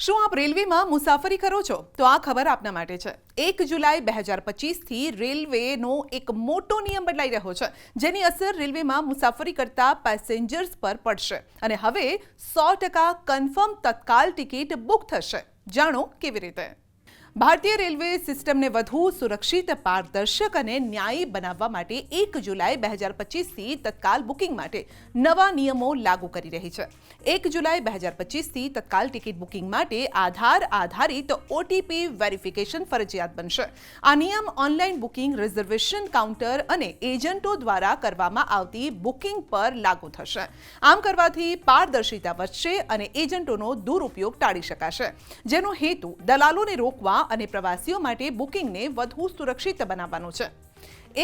શું આપ રેલવેમાં મુસાફરી કરો છો તો આ ખબર આપના માટે છે। 1 જુલાઈ 2025 થી રેલવેનો એક મોટો નિયમ બદલાઈ રહ્યો છે, જેની અસર રેલવેમાં મુસાફરી કરતા પેસેન્જર્સ પર પડશે અને હવે 100% કન્ફર્મ તત્કાલ ટિકિટ બુક થશે। જાણો કેવી રીતે। ભારતીય રેલવે સિસ્ટમને વધુ સુરક્ષિત, પારદર્શક અને ન્યાયી બનાવવા માટે 1 જુલાઈ 2025 થી તત્કાલ બુકિંગ માટે નવા નિયમો લાગુ કરી રહી છે। 1 જુલાઈ 2025 થી તત્કાલ ટિકિટ બુકિંગ માટે આધાર આધારિત ઓટીપી વેરિફિકેશન ફરજિયાત બનશે। આ નિયમ ઓનલાઈન બુકિંગ, રિઝર્વેશન કાઉન્ટર અને એજન્ટો દ્વારા કરવામાં આવતી બુકિંગ પર લાગુ થશે। આમ કરવાથી પારદર્શિતા વધશે અને એજન્ટોનો દુરુપયોગ ટાળી શકાશે, જેનો હેતુ દલાલોને રોકવા અને પ્રવાસીઓ માટે બુકિંગને વધુ સુરક્ષિત બનાવવાનો છે।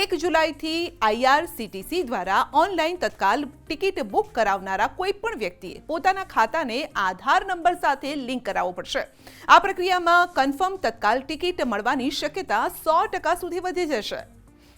1 જુલાઈથી આઈઆરસીટીસી દ્વારા ઓનલાઈન તત્કાલ ટિકિટ બુક કરાવનારા કોઈપણ વ્યક્તિએ પોતાના ખાતાને આધાર નંબર સાથે લિંક કરાવવો પડશે। આ પ્રક્રિયામાં કન્ફર્મ તત્કાલ ટિકિટ મળવાની શક્યતા 100% સુધી વધી જશે।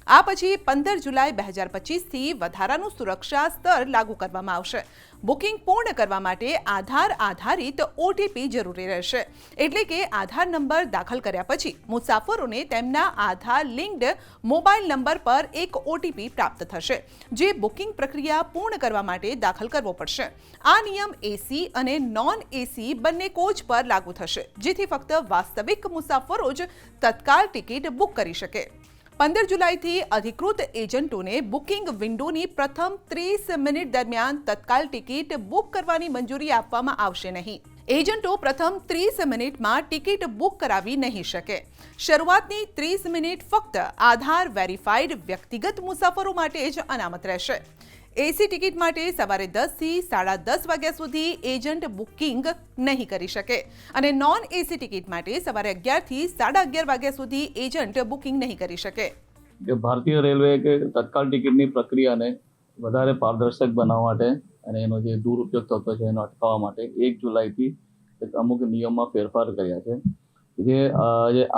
આ પછી 15 જુલાઈ 2025 થી વધારાનું સુરક્ષા સ્તર લાગુ કરવામાં આવશે। બુકિંગ પૂર્ણ કરવા માટે આધાર આધારિત ઓટીપી જરૂરી રહેશે, એટલે કે આધાર નંબર દાખલ કર્યા પછી મુસાફરોને તેમના આધાર લિંક્ડ મોબાઈલ નંબર પર એક ઓટીપી પ્રાપ્ત થશે, જે બુકિંગ પ્રક્રિયા પૂર્ણ કરવા માટે દાખલ કરવો પડશે। આ નિયમ એસી અને નોન એસી બંને કોચ પર લાગુ થશે, જેથી ફક્ત વાસ્તવિક મુસાફરો જ તત્કાલ ટિકિટ બુક કરી શકે। 15 જુલાઈથી અધિકૃત એજન્ટોને બુકિંગ વિન્ડોની પ્રથમ 30 મિનિટ દરમિયાન તત્કાલ ટિકિટ બુક કરવાની મંજૂરી આપવામાં આવશે નહીં। એજન્ટો પ્રથમ 30 મિનિટમાં ટિકિટ બુક કરાવી નહીં શકે। શરૂઆતની 30 મિનિટ ફક્ત આધાર વેરીફાઈડ વ્યક્તિગત મુસાફરો માટે જ અનામત રહેશે। એસી ટિકિટ માટે સવારે 10 થી 10:30 વાગ્યા સુધી એજન્ટ બુકિંગ નહીં કરી શકે અને નોન એસી ટિકિટ માટે સવારે 11 થી 11:30 વાગ્યા સુધી એજન્ટ બુકિંગ નહીં કરી શકે। ભારતીય રેલવે કે તત્કાલ ટિકિટની પ્રક્રિયાને વધારે પારદર્શક બનાવવા માટે અને એનો જે દુરુપયોગ થતો છે એનો અટકાવવા માટે 1 જુલાઈથી અમુક નિયમમાં ફેરફાર કર્યા છે। જે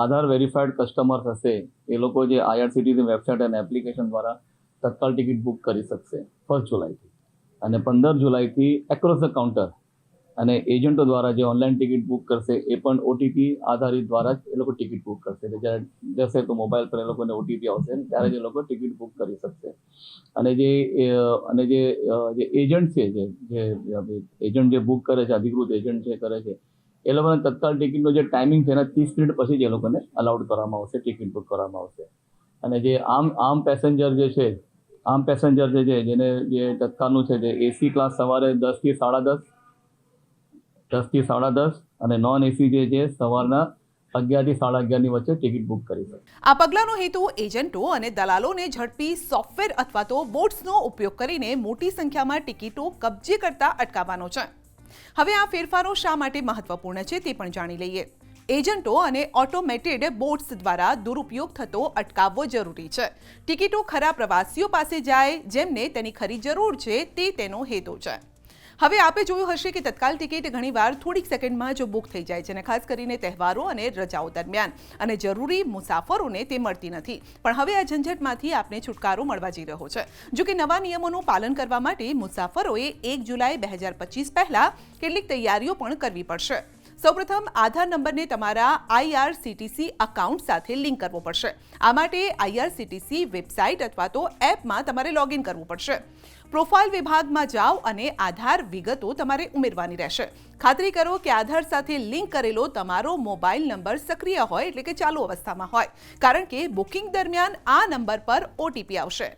આધાર વેરીફાઈડ કસ્ટમર્સ હશે એ લોકો જે આઈઆરસીટીસી વેબસાઇટ અને એપ્લિકેશન દ્વારા તત્કાલ ટિકિટ બુક કરી શકશે 1 જુલાઈથી, અને 15 જુલાઈથી એક્રોસ ધ કાઉન્ટર અને એજન્ટો દ્વારા જે ઓનલાઈન ટિકિટ બુક કરશે એ પણ ઓટીપી આધારિત દ્વારા જ એ લોકો ટિકિટ બુક કરશે। જ્યારે જશે તો મોબાઈલ પર એ લોકોને ઓટીપી આવશે, ત્યારે જ એ લોકો ટિકિટ બુક કરી શકશે। અને જે એજન્ટ છે, જે એજન્ટ જે બુક કરે છે, અધિકૃત એજન્ટ જે કરે છે, એ લોકોને તત્કાલ ટિકિટનો જે ટાઈમિંગ છે એના 30 મિનિટ પછી જ એ લોકોને અલાઉડ કરવામાં આવશે, ટિકિટ બુક કરવામાં આવશે। અને જે આમ પેસેન્જર જે છે, જેને જે તત્કાલનું છે, જે એસી ક્લાસ સવારે 10 થી 10:30 અને નોન એસી જે છે સવારના 11 થી 11:30 ની વચ્ચે ટિકિટ બુક કરી શકે। આ પગલાંનો હેતુ એજન્ટો અને દલાલોને ઝડપી સોફ્ટવેર અથવા તો બોટ્સનો ઉપયોગ કરીને મોટી સંખ્યામાં ટિકિટો કબજે કરતા અટકાવવાનો છે। હવે આ ફેરફારો શા માટે મહત્વપૂર્ણ છે તે પણ જાણી લઈએ। એજન્ટો અને ઓટોમેટેડ બોટ્સ દ્વારા દુરુપયોગ થતો અટકાવવો જરૂરી છે। ટિકિટો ખરા પ્રવાસીઓ પાસે જાય, જેમને તેની ખરી જરૂર છે, તે તેનો હેતુ છે। હવે આપે જોયું હશે કે તત્કાલ ટિકિટ ઘણીવાર થોડીક સેકન્ડમાં જ બુક થઈ જાય છે, અને ખાસ કરીને તહેવારો અને રજાઓ દરમિયાન, અને જરૂરી મુસાફરોને તે મળતી નથી। પણ હવે આ ઝંઝટમાંથી આપને છુટકારો મળવા જઈ રહ્યો છે। જો કે નવા નિયમોનું પાલન કરવા માટે મુસાફરોએ 1 જુલાઈ 2025 પહેલા કેટલીક તૈયારીઓ પણ કરવી પડશે। સૌપ્રથમ આધાર નંબરને તમારા આઈઆરસીટીસી અકાઉન્ટ સાથે લિંક કરવો પડશે। આ માટે આઈઆરસીટીસી વેબસાઇટ અથવા તો એપમાં તમારે લોગિન કરવું પડશે। પ્રોફાઇલ વિભાગમાં જાઓ અને આધાર વિગતો તમારે ઉમેરવાની રહેશે। ખાતરી કરો કે આધાર સાથે લિંક કરેલો તમારો મોબાઈલ નંબર સક્રિય હોય, એટલે કે ચાલુ અવસ્થામાં હોય, કારણ કે બુકિંગ દરમિયાન આ નંબર પર ઓટીપી આવશે।